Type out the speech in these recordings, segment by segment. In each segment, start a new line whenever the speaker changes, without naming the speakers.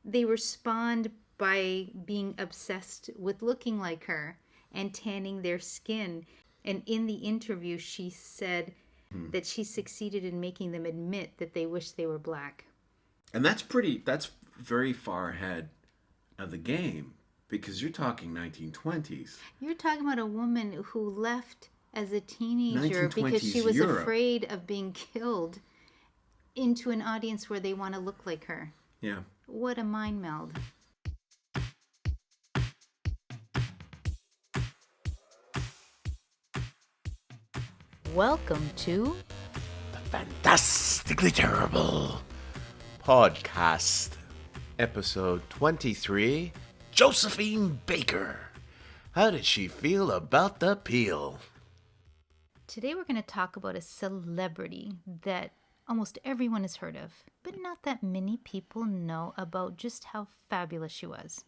They were spawned by being obsessed with looking like her and tanning their skin. And in the interview, she said that she succeeded in making them admit that they wish they were black.
And that's very far ahead of the game, because you're talking 1920s.
You're talking about a woman who left as a teenager
1920s
because she was
Europe.
afraid of being killed into an audience where they want to look like her.
Yeah.
What a mind meld. Welcome to
the Fantastically Terrible Podcast, Episode 23, Josephine Baker. How did she feel about the peel?
Today we're going to talk about a celebrity that almost everyone has heard of, but not that many people know about just how fabulous she was.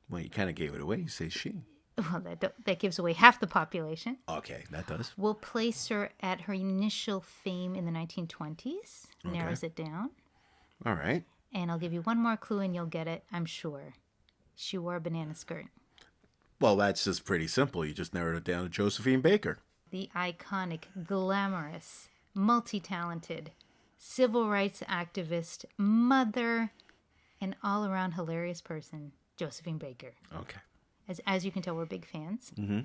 Well, you kind of gave it away. You say she.
Well, that gives away half the population.
Okay, that does.
We'll place her at her initial fame in the 1920s.
Okay.
Narrows it down.
All right.
And I'll give you one more clue and you'll get it, I'm sure. She wore a banana skirt.
Well, that's just pretty simple. You just narrowed it down to Josephine Baker.
The iconic, glamorous, multi-talented, civil rights activist, mother, and all-around hilarious person, Josephine Baker.
Okay.
As you can tell, we're big fans.
Mm-hmm.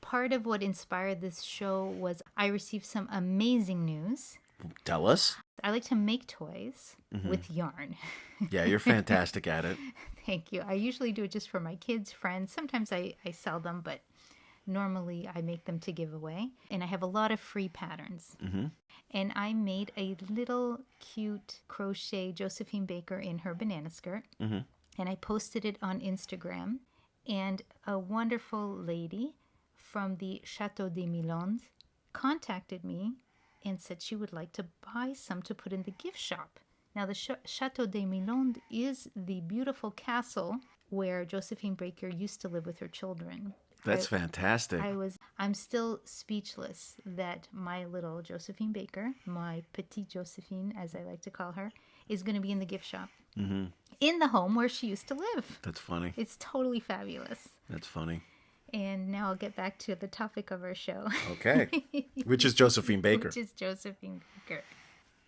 Part of what inspired this show was I received some amazing news.
Tell us.
I like to make toys with yarn.
Yeah, you're fantastic at it.
Thank you. I usually do it just for my kids, friends. Sometimes I sell them, but normally I make them to give away. And I have a lot of free patterns.
Mm-hmm.
And I made a little cute crochet Josephine Baker in her banana skirt.
Mm-hmm.
And I posted it on Instagram. And a wonderful lady from the Château des Milandes contacted me and said she would like to buy some to put in the gift shop. Now, the Château des Milandes is the beautiful castle where Josephine Baker used to live with her children.
That's fantastic.
I'm still speechless that my little Josephine Baker, my petite Josephine, as I like to call her, is going to be in the gift shop.
Mm-hmm.
In the home where she used to live.
That's funny.
It's totally fabulous.
That's funny.
And now I'll get back to the topic of our show.
Okay. Which is Josephine Baker.
Which is Josephine Baker.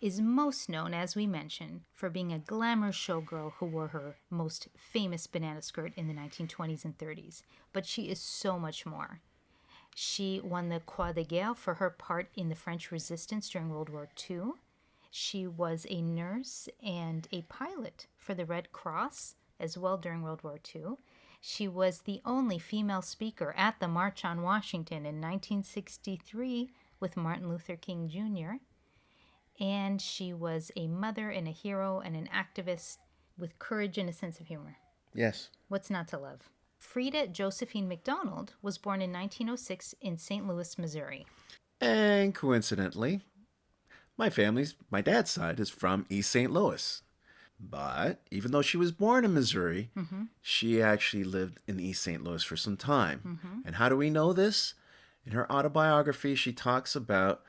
Is most known, as we mentioned, for being a glamorous showgirl who wore her most famous banana skirt in the 1920s and 30s. But she is so much more. She won the Croix de Guerre for her part in the French Resistance during World War II. She was a nurse and a pilot for the Red Cross as well during World War II. She was the only female speaker at the March on Washington in 1963 with Martin Luther King Jr. And she was a mother and a hero and an activist with courage and a sense of humor.
Yes.
What's not to love? Frida Josephine McDonald was born in 1906 in St. Louis, Missouri.
And coincidentally, my dad's side is from East St. Louis. But even though she was born in Missouri, she actually lived in East St. Louis for some time. Mm-hmm. And how do we know this? In her autobiography, she talks about,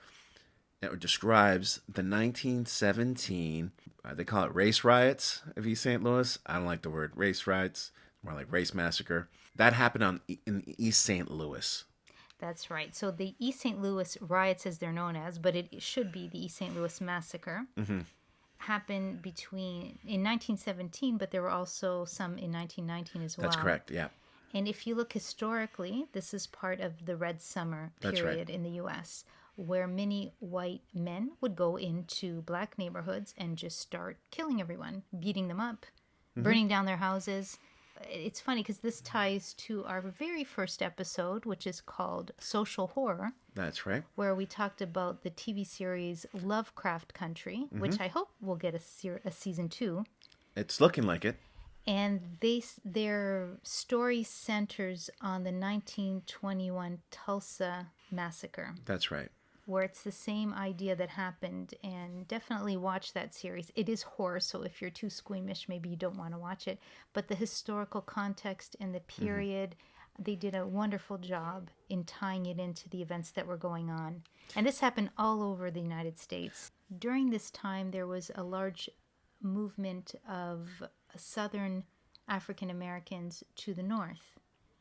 or describes the 1917, they call it race riots of East St. Louis. I don't like the word race riots, more like race massacre. That happened in East St. Louis.
That's right. So the East St. Louis riots, as they're known as, but it should be the East St. Louis Massacre, happened in 1917, but there were also some in 1919 as well.
That's correct, yeah.
And if you look historically, this is part of the Red Summer period in the U.S., where many white men would go into black neighborhoods and just start killing everyone, beating them up, burning down their houses. It's funny because this ties to our very first episode, which is called Social Horror.
That's right.
Where we talked about the TV series Lovecraft Country, which I hope will get a season 2.
It's looking like it.
And their story centers on the 1921 Tulsa Massacre.
That's right.
Where it's the same idea that happened, and definitely watch that series. It is horror, so if you're too squeamish, maybe you don't want to watch it. But the historical context and the period, they did a wonderful job in tying it into the events that were going on. And this happened all over the United States. During this time, there was a large movement of southern African Americans to the north.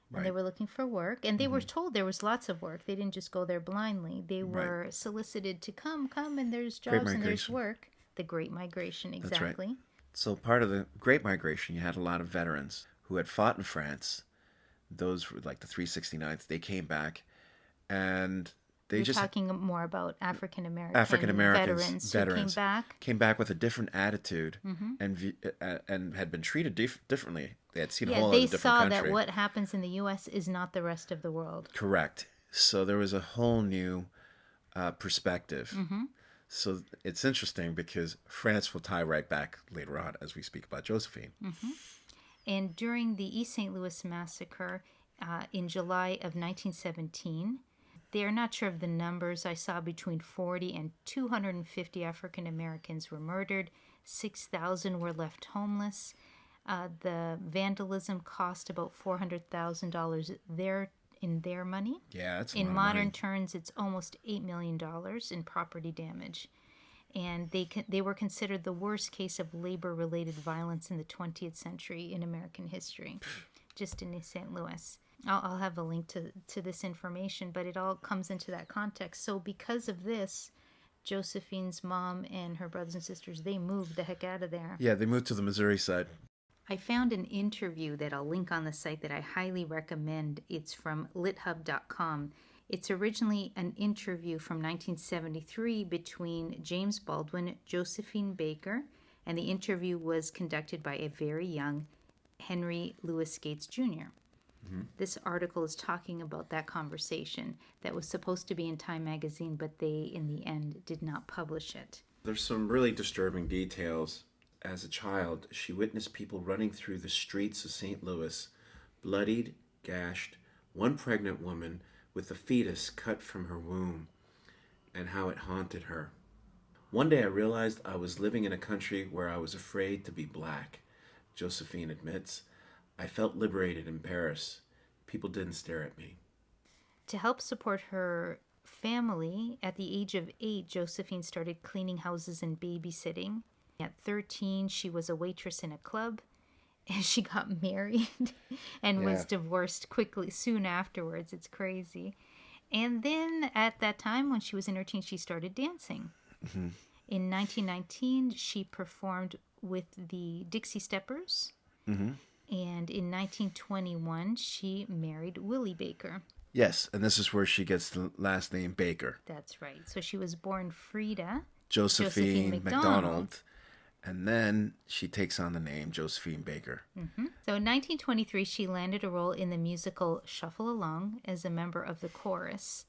And
Right.
they were looking for work, and they were told there was lots of work. They didn't just go there blindly. They were solicited to come, and there's
Great
jobs and there's
Migration.
work. The Great Migration,
right.
exactly.
So part of the Great Migration, you had a lot of veterans who had fought in France. Those were like the 369th. They came back, and they
You're
just
talking more about African Americans
Veterans
who came back.
with a different attitude and had been treated differently. They had seen a
Yeah,
whole
they
other different
saw
country.
that what happens in the U.S. is not the rest of the world.
Correct. So there was a whole new perspective.
Mm-hmm.
So it's interesting because France will tie right back later on as we speak about Josephine.
And during the East St. Louis Massacre in July of 1917, they're not sure of the numbers. I saw between 40 and 250 African Americans were murdered. 6,000 were left homeless. The vandalism cost about $400,000 in their money.
Yeah, that's a
In
lot of
modern
money.
terms, it's almost $8 million in property damage. And they were considered the worst case of labor-related violence in the 20th century in American history, just in East St. Louis. I'll have a link to this information, but it all comes into that context. So because of this, Josephine's mom and her brothers and sisters, they moved the heck out of there.
Yeah, they moved to the Missouri side.
I found an interview that I'll link on the site that I highly recommend. It's from lithub.com. It's originally an interview from 1973 between James Baldwin, Josephine Baker, and the interview was conducted by a very young Henry Louis Gates Jr. This article is talking about that conversation that was supposed to be in Time magazine, but they, in the end, did not publish it.
There's some really disturbing details. As a child, she witnessed people running through the streets of St. Louis, bloodied, gashed, one pregnant woman with a fetus cut from her womb, and how it haunted her. One day I realized I was living in a country where I was afraid to be black, Josephine admits. I felt liberated in Paris. People didn't stare at me.
To help support her family, at the age of 8, Josephine started cleaning houses and babysitting. At 13, she was a waitress in a club, and she got married and was divorced quickly, soon afterwards. It's crazy. And then at that time, when she was in her teens, she started dancing. In 1919, she performed with the Dixie Steppers. And in 1921, she married Willie Baker.
Yes, and this is where she gets the last name Baker.
That's right. So she was born Frida
Josephine
McDonald.
McDonald. And then she takes on the name Josephine Baker.
So in 1923, she landed a role in the musical Shuffle Along as a member of the chorus.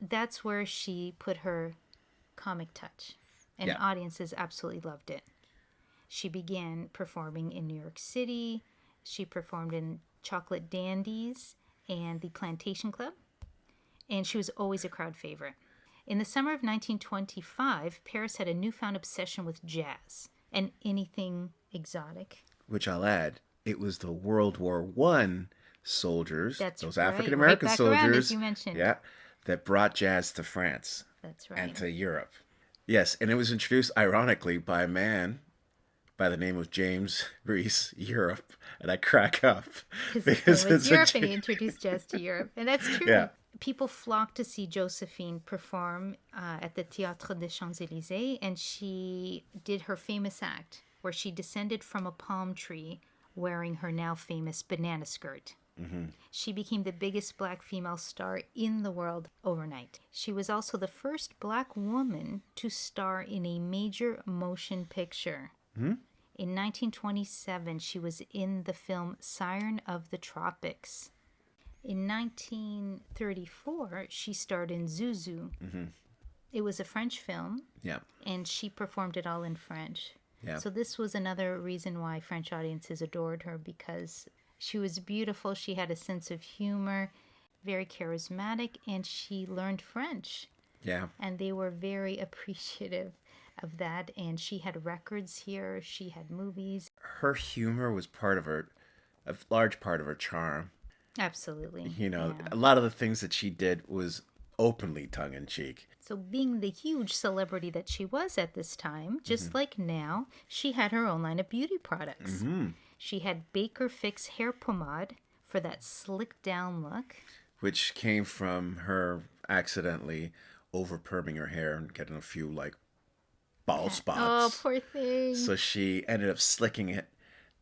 That's where she put her comic touch, and
Yeah.
audiences absolutely loved it. She began performing in New York City. She performed in Chocolate Dandies and the Plantation Club, and she was always a crowd favorite. In the summer of 1925, Paris had a newfound obsession with jazz and anything exotic.
Which I'll add, it was the World War I soldiers,
That's
those
right.
African American
Right back around,
soldiers,
as you mentioned.
yeah, that brought jazz to France
That's right.
and to Europe. Yes, and it was introduced ironically by a man by the name of James Reese Europe, and I crack up
Because it was
it's
Europe and he introduced jazz to Europe. And that's true.
Yeah.
People flocked to see Josephine perform at the Théâtre des Champs-Élysées, and she did her famous act where she descended from a palm tree wearing her now famous banana skirt. She became the biggest black female star in the world overnight. She was also the first black woman to star in a major motion picture. In 1927, she was in the film Siren of the Tropics. In 1934, she starred in Zuzu. It was a French film,
Yeah,
and she performed it all in French.
yeah.
So this was another reason why French audiences adored her, because she was beautiful, she had a sense of humor, very charismatic, and she learned French.
Yeah.
And they were very appreciative of that. And she had records here, she had movies.
Her humor was part of her, a large part of her charm.
Absolutely.
You know,
Yeah.
a lot of the things that she did was openly tongue-in-cheek.
So being the huge celebrity that she was at this time, just like now, she had her own line of beauty products. She had Baker Fix hair pomade for that slicked down look.
Which came from her accidentally over-perming her hair and getting a few, like, bald spots.
Oh, poor thing.
So she ended up slicking it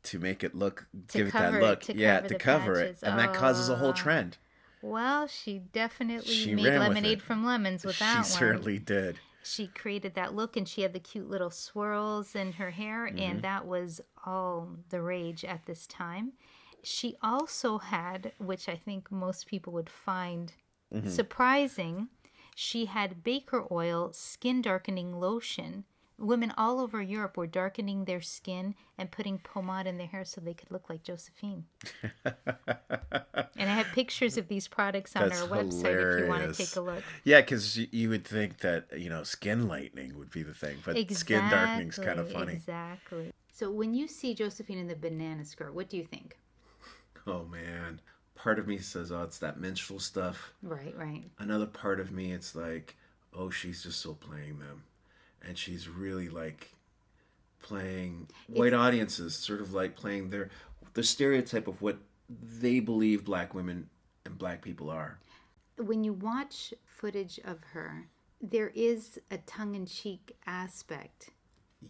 to make it look,
To
give it that
cover it,
look.
to
Yeah,
cover
to
the
cover it.
patches.
And that causes a whole trend.
Well, she definitely
She
made
ran with
lemonade
it.
from lemons with that one.
She certainly did.
She created that look, and she had the cute little swirls in her hair, and that was all the rage at this time. She also had, which I think most people would find surprising, she had Baker Oil skin darkening lotion. Women all over Europe were darkening their skin and putting pomade in their hair so they could look like Josephine. And I have pictures of these products on
That's
our website if you want to take a look.
Yeah, because you would think that, skin lightening would be the thing, but skin darkening's kind of funny.
Exactly. So when you see Josephine in the banana skirt, what do you think?
Oh, man. Part of me says, oh, it's that menstrual stuff.
Right.
Another part of me, it's like, oh, she's just so playing them. And she's really like playing white audiences, sort of like playing the stereotype of what they believe black women and black people are.
When you watch footage of her, there is a tongue-in-cheek aspect.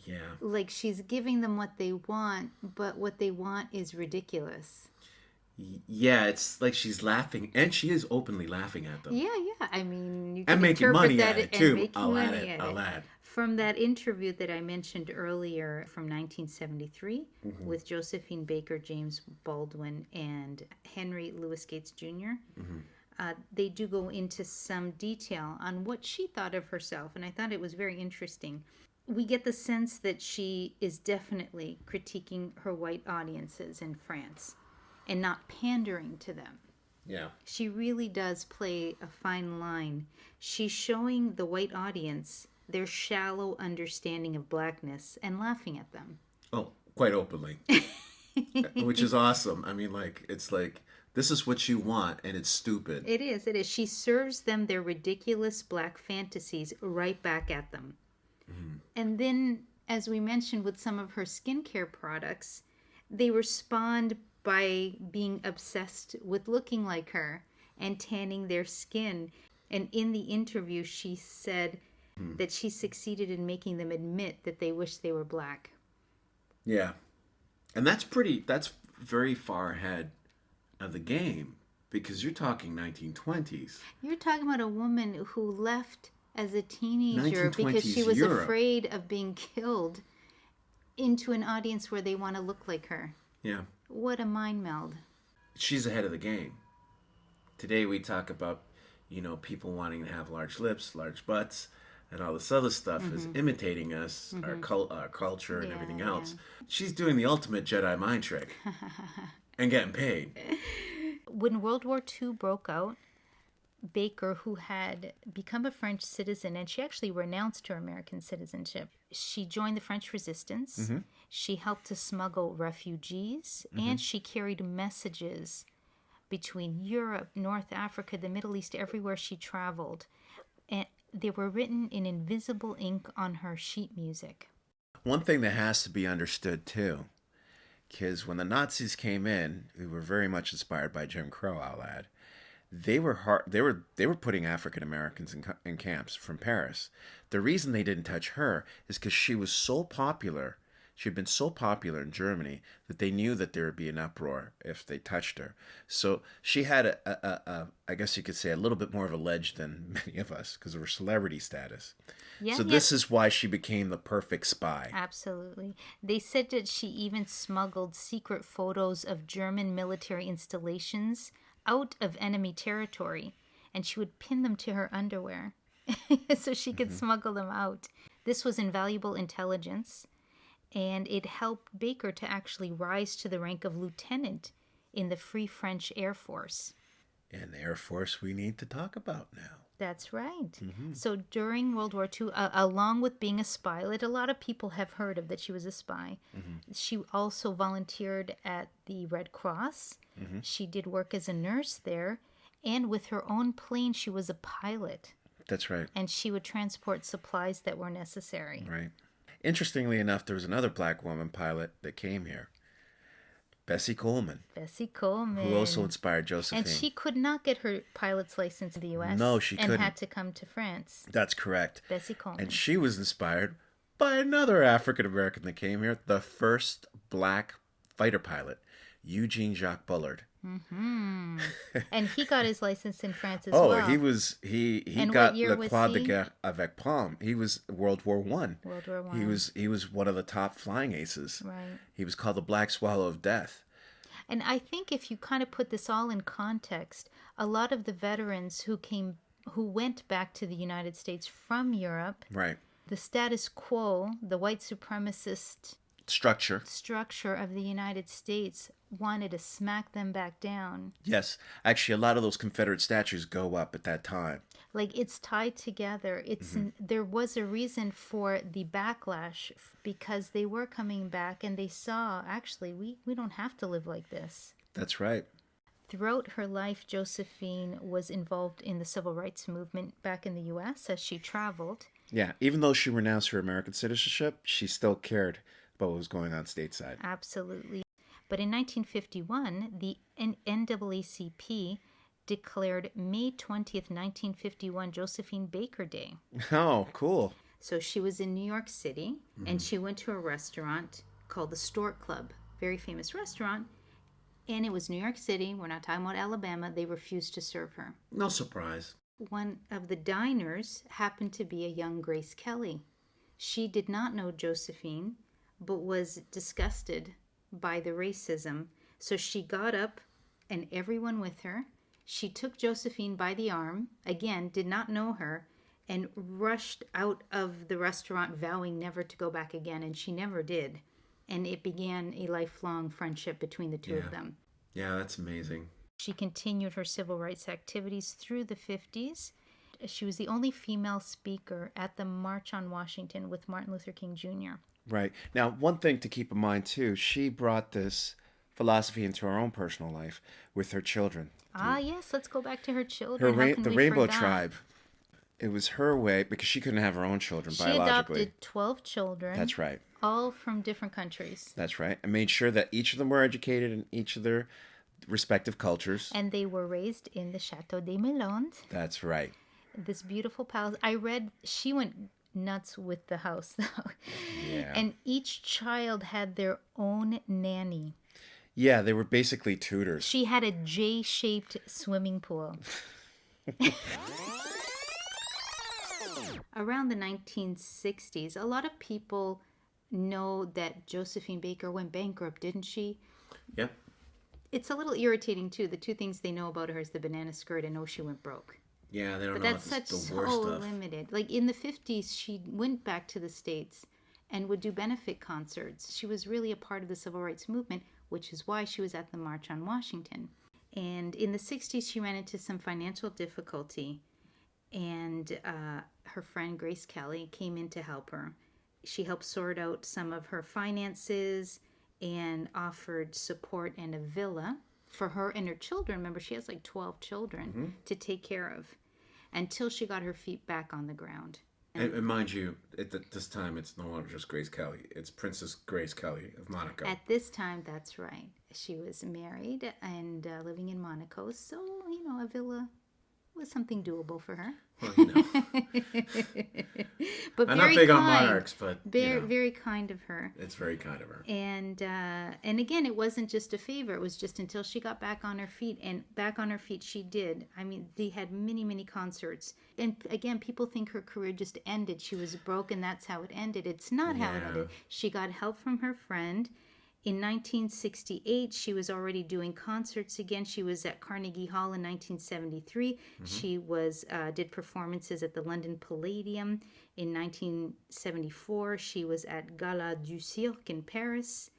Yeah.
Like she's giving them what they want, but what they want is ridiculous.
Yeah, it's like she's laughing, and she is openly laughing at them.
Yeah. I mean, you can
And making
interpret
money
that
at it,
and
too.
making
I'll
money
add.
at it. From that interview that I mentioned earlier from 1973 with Josephine Baker, James Baldwin, and Henry Louis Gates Jr., they do go into some detail on what she thought of herself, and I thought it was very interesting. We get the sense that she is definitely critiquing her white audiences in France and not pandering to them.
Yeah.
She really does play a fine line. She's showing the white audience their shallow understanding of blackness and laughing at them.
Oh, quite openly. Which is awesome. I mean, like, it's like, this is what you want, and it's stupid.
It is. She serves them their ridiculous black fantasies right back at them. And then, as we mentioned with some of her skincare products, they were spawned by being obsessed with looking like her and tanning their skin. And in the interview, she said that she succeeded in making them admit that they wish they were black.
Yeah. And that's very far ahead of the game, because you're talking 1920s.
You're talking about a woman who left as a teenager because she
1920s
was
Europe.
afraid of being killed into an audience where they want to look like her.
Yeah.
What a mind meld.
She's ahead of the game. Today we talk about, people wanting to have large lips, large butts, and all this other stuff is imitating us, our culture and everything else. She's doing the ultimate Jedi mind trick and getting paid.
When World War II broke out, Baker, who had become a French citizen, and she actually renounced her American citizenship, she joined the French resistance. She helped to smuggle refugees, and she carried messages between Europe, North Africa, the Middle East, everywhere she traveled. And they were written in invisible ink on her sheet music.
One thing that has to be understood, too, because when the Nazis came in, who were very much inspired by Jim Crow, I'll add, they were putting African Americans in camps from Paris. The reason they didn't touch her is because she was so popular. She had been so popular in Germany that they knew that there would be an uproar if they touched her. So she had I guess you could say, a little bit more of a ledge than many of us because of her celebrity status. This is why she became the perfect spy.
Absolutely. They said that she even smuggled secret photos of German military installations out of enemy territory, and she would pin them to her underwear so she could smuggle them out. This was invaluable intelligence, and it helped Baker to actually rise to the rank of lieutenant in the Free French Air Force.
And the Air Force we need to talk about now.
That's right. So during World War II, along with being a spy, that a lot of people have heard of that she was a spy, she also volunteered at the Red Cross. She did work as a nurse there, And with her own plane, she was a pilot.
That's right.
And she would transport supplies that were necessary.
Right. Interestingly enough, there was another black woman pilot that came here, Bessie Coleman.
Bessie Coleman.
Who also inspired Josephine.
And she could not get her pilot's license in the U.S.
No, she couldn't.
And had to come to France.
That's correct.
Bessie Coleman.
And she was inspired by another African American that came here, the first black fighter pilot, Eugene Jacques Bullard.
Mm-hmm. And he got his license in France as well.
Oh, he
And
got
what year
Le
was
Croix
he?
de Guerre avec Palme. He was World War One.
World War I.
He was one of the top flying aces.
Right.
He was called the Black Swallow of Death.
And I think if you kind of put this all in context, a lot of the veterans who went back to the United States from Europe,
Right.
the status quo, the white supremacist
Structure
of the United States wanted to smack them back down.
Yes. Actually, a lot of those Confederate statues go up at that time.
Like, it's tied together. There was a reason for the backlash because they were coming back and they saw, actually, we don't have to live like this.
That's right.
Throughout her life, Josephine was involved in the civil rights movement back in the U.S. as she traveled.
Yeah. Even though she renounced her American citizenship, she still cared about what was going on stateside.
Absolutely. But in 1951, the NAACP declared May 20th, 1951, Josephine Baker Day.
Oh, cool.
So she was in New York City, and she went to a restaurant called the Stork Club, very famous restaurant, and it was New York City. We're not talking about Alabama. They refused to serve her.
No surprise.
One of the diners happened to be a young Grace Kelly. She did not know Josephine, but was disgusted by the racism. So she got up, and everyone with her, she took Josephine by the arm, again, did not know her, and rushed out of the restaurant vowing never to go back again, and she never did. And it began a lifelong friendship between the two of them.
Yeah, that's amazing.
She continued her civil rights activities through the 50s. She was the only female speaker at the March on Washington with Martin Luther King Jr.
Right. Now, one thing to keep in mind, too, she brought this philosophy into her own personal life with her children.
Yes, let's go back to her children.
The Rainbow Tribe. It was her way, because she couldn't have her own children biologically.
She adopted 12 children.
That's right.
All from different countries.
That's right. And made sure that each of them were educated in each of their respective cultures.
And they were raised in the Chateau des Mélandes.
That's right.
This beautiful palace. I read, she went nuts with the house, though.
Yeah.
And each child had their own nanny.
Yeah, they were basically tutors.
She had a J-shaped swimming pool. Around the 1960s, a lot of people know that Josephine Baker went bankrupt, didn't she?
Yep.
It's a little irritating, too. The two things they know about her is the banana skirt and she went broke.
Yeah, they don't
But
know
that's
if it's
such
the worst
so
stuff.
limited. Like in the 50s, she went back to the States and would do benefit concerts. She was really a part of the civil rights movement, which is why she was at the March on Washington. And in the 60s, she ran into some financial difficulty. And her friend Grace Kelly came in to help her. She helped sort out some of her finances and offered support and a villa for her and her children. Remember, she has like 12 children to take care of until she got her feet back on the ground.
And mind you, at this time, it's no longer just Grace Kelly. It's Princess Grace Kelly of Monaco.
At this time, that's right. She was married and living in Monaco. So, a villa was something doable for her.
Well,
But
I'm
very
not big
kind.
on monarchs, but
Very kind of her.
it's very kind of her.
And again, it wasn't just a favor. It was just until she got back on her feet. And back on her feet she did. I mean, they had many, many concerts. And again, people think her career just ended. She was broke and that's how it ended. It's not how it ended. She got help from her friend. In 1968, she was already doing concerts again. She was at Carnegie Hall in 1973. She did performances at the London Palladium. In 1974, she was at Gala du Cirque in Paris.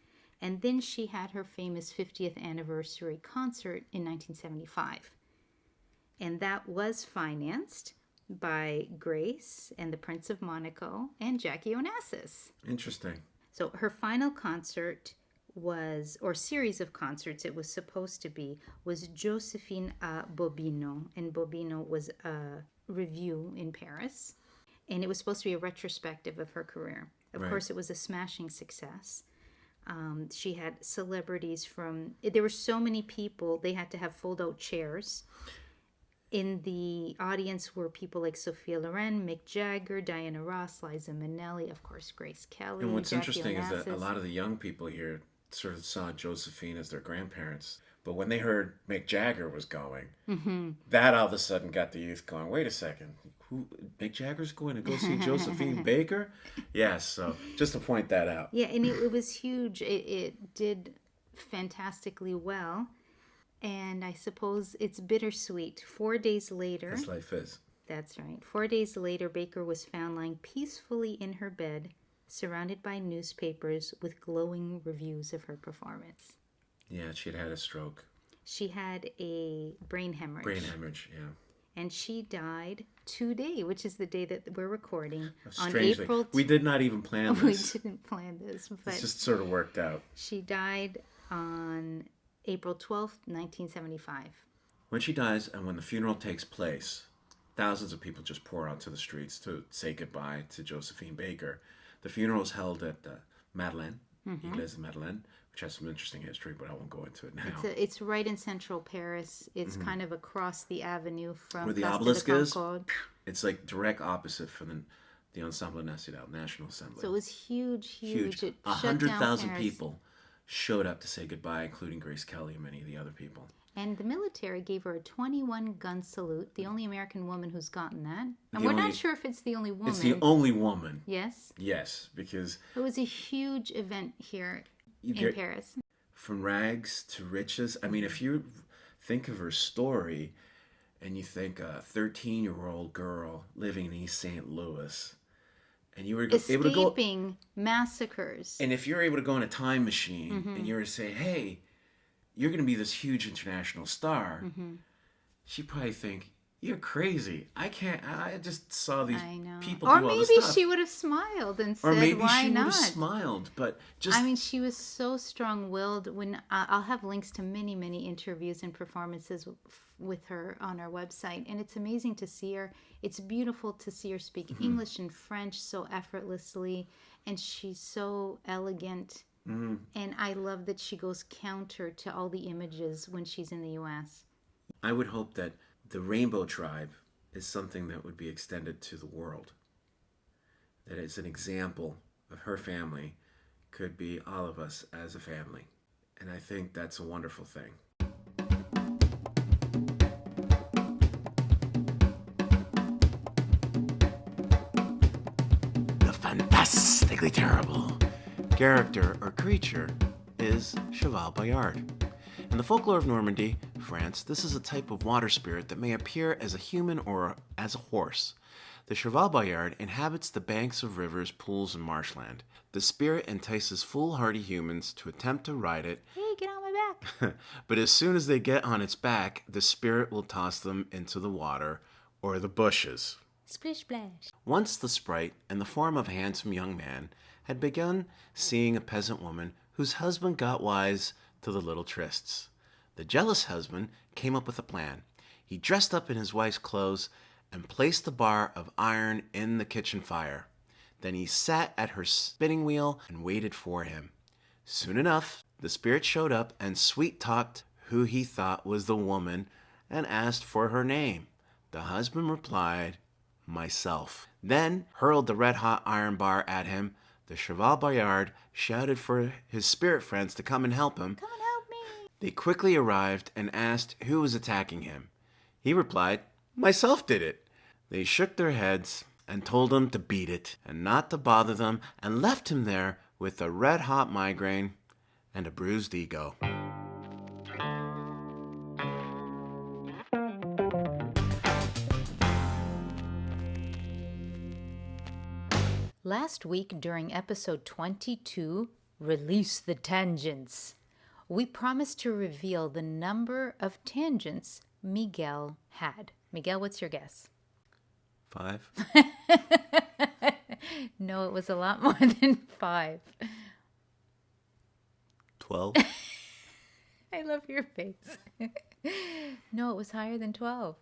And then she had her famous 50th anniversary concert in 1975. And that was financed by Grace and the Prince of Monaco and Jackie Onassis.
Interesting.
So her final concert was, or series of concerts it was supposed to be, was Josephine à Bobino. And Bobino was a revue in Paris. And it was supposed to be a retrospective of her career. Of course, it was a smashing success. She had celebrities from... There were so many people, they had to have fold-out chairs. In the audience were people like Sophia Loren, Mick Jagger, Diana Ross, Liza Minnelli, of course, Grace Kelly,
And what's
Jackie
interesting is that a
Onassis.
lot of the young people here sort of saw Josephine as their grandparents. But when they heard Mick Jagger was going, that all of a sudden got the youth going, wait a second, who, Mick Jagger's going to go see Josephine Baker? Yes, so just to point that out.
Yeah, and it was huge. It did fantastically well. And I suppose it's bittersweet. 4 days later...
As life is.
That's right. 4 days later, Baker was found lying peacefully in her bed, surrounded by newspapers with glowing reviews of her performance.
Yeah, she had a stroke.
She had a brain hemorrhage.
Brain hemorrhage, yeah.
And she died today, which is the day that we're recording.
Strangely,
on April...
we did not even plan this.
We didn't plan this, but...
It just sort of worked out.
She died on April 12th, 1975.
When she dies and when the funeral takes place, thousands of people just pour onto the streets to say goodbye to Josephine Baker. The funeral is held at Madeleine, Église de Madeleine, which has some interesting history, but I won't go into it now.
It's right in central Paris. It's kind of across the avenue from
Where the
Place
obelisk
de la
is,
Concorde.
it's like direct opposite from the Ensemble National, National Assembly.
So it was huge. It shut down
100,000
Paris.
people showed up to say goodbye, including Grace Kelly and many of the other people.
And the military gave her a 21-gun salute, the only American woman who's gotten that. And
The
we're
only-
not sure if it's the only woman.
It's the only woman.
Yes.
Yes, because
It was a huge event here in
there-
Paris.
from rags to riches. I mean, if you think of her story and you think a 13-year-old girl living in East St. Louis, and you were able to go...
Escaping massacres.
And if you're able to go in a time machine and you were to say, hey, you're going to be this huge international star, she'd probably think, you're crazy. I just saw these
I know.
people
Or
do all
maybe
this stuff.
she would have smiled and said,
Or maybe
why
she would
not?
have smiled, but just...
I mean, she was so strong-willed. When I'll have links to many, many interviews and performances with her on our website, and it's amazing to see her. It's beautiful to see her speak English and French so effortlessly, and she's so elegant. And I love that she goes counter to all the images when she's in the U.S.
I would hope that the Rainbow Tribe is something that would be extended to the world. That it's an example of her family could be all of us as a family. And I think that's a wonderful thing. The Fantastically Terrible character or creature is Cheval Bayard. In the folklore of Normandy, France, this is a type of water spirit that may appear as a human or as a horse. The Cheval Bayard inhabits the banks of rivers, pools, and marshland. The spirit entices foolhardy humans to attempt to ride it,
Hey, get on my back.
but as soon as they get on its back, the spirit will toss them into the water or the bushes.
Splish splash.
Once the sprite, in the form of a handsome young man, had begun seeing a peasant woman whose husband got wise to the little trysts. The jealous husband came up with a plan. He dressed up in his wife's clothes and placed the bar of iron in the kitchen fire. Then he sat at her spinning wheel and waited for him. Soon enough, the spirit showed up and sweet-talked who he thought was the woman and asked for her name. The husband replied, myself. Then hurled the red-hot iron bar at him. The Cheval Bayard shouted for his spirit friends to come and help him.
Come and help me.
They quickly arrived and asked who was attacking him. He replied, myself did it. They shook their heads and told him to beat it and not to bother them and left him there with a red-hot migraine and a bruised ego.
Last week, during episode 22, Release the Tangents, we promised to reveal the number of tangents Miguel had. Miguel, what's your guess?
5.
No, it was a lot more than 5.
12?
I love your face. No, it was higher than 12.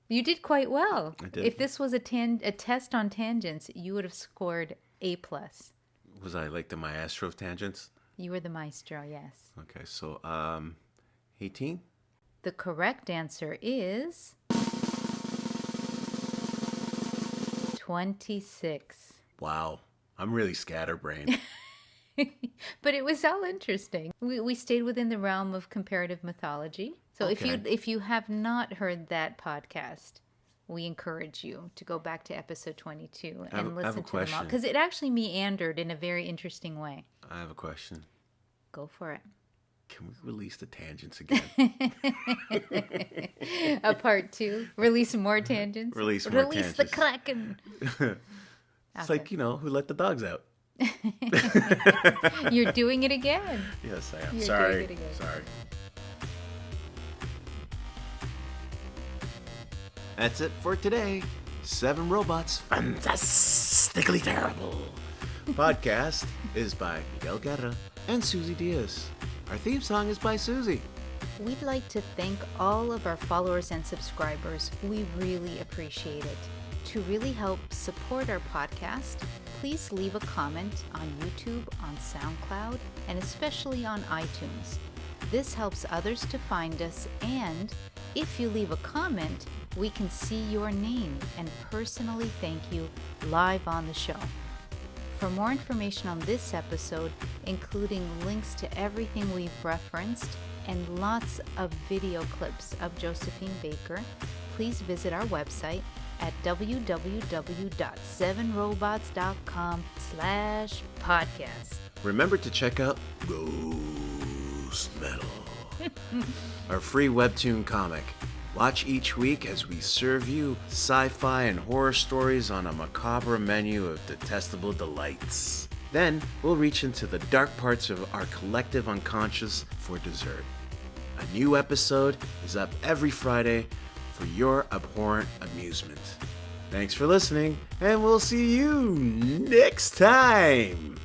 You did quite well.
I did.
If this was a test on tangents, you would have scored A+.
Was I like the maestro of tangents?
You were the maestro, yes.
Okay, so 18?
The correct answer is 26.
Wow. I'm really scatterbrained.
But it was all interesting. We stayed within the realm of comparative mythology. So
Okay.
if you have not heard that podcast, we encourage you to go back to episode 22
I have
and
a
listen to them all.
question.
Because it actually meandered in a very interesting way.
I have a question.
Go for it.
Can we release the tangents again?
A part 2. Release more tangents.
Release more
Release the
tangents.
Kraken.
It's like, who let the dogs out?
You're doing it again.
Yes, I am.
You're
Sorry.
doing it again.
Sorry. That's it for today. 7 Robots, Fantastically Terrible. Podcast is by Miguel Guerra and Susie Diaz. Our theme song is by Susie.
We'd like to thank all of our followers and subscribers. We really appreciate it. To really help support our podcast, please leave a comment on YouTube, on SoundCloud, and especially on iTunes. This helps others to find us, and if you leave a comment, we can see your name and personally thank you live on the show. For more information on this episode, including links to everything we've referenced and lots of video clips of Josephine Baker, please visit our website at www.7robots.com/podcast.
Remember to check out Ghost Metal, our free Webtoon comic. Watch each week as we serve you sci-fi and horror stories on a macabre menu of detestable delights. Then we'll reach into the dark parts of our collective unconscious for dessert. A new episode is up every Friday for your abhorrent amusement. Thanks for listening, and we'll see you next time!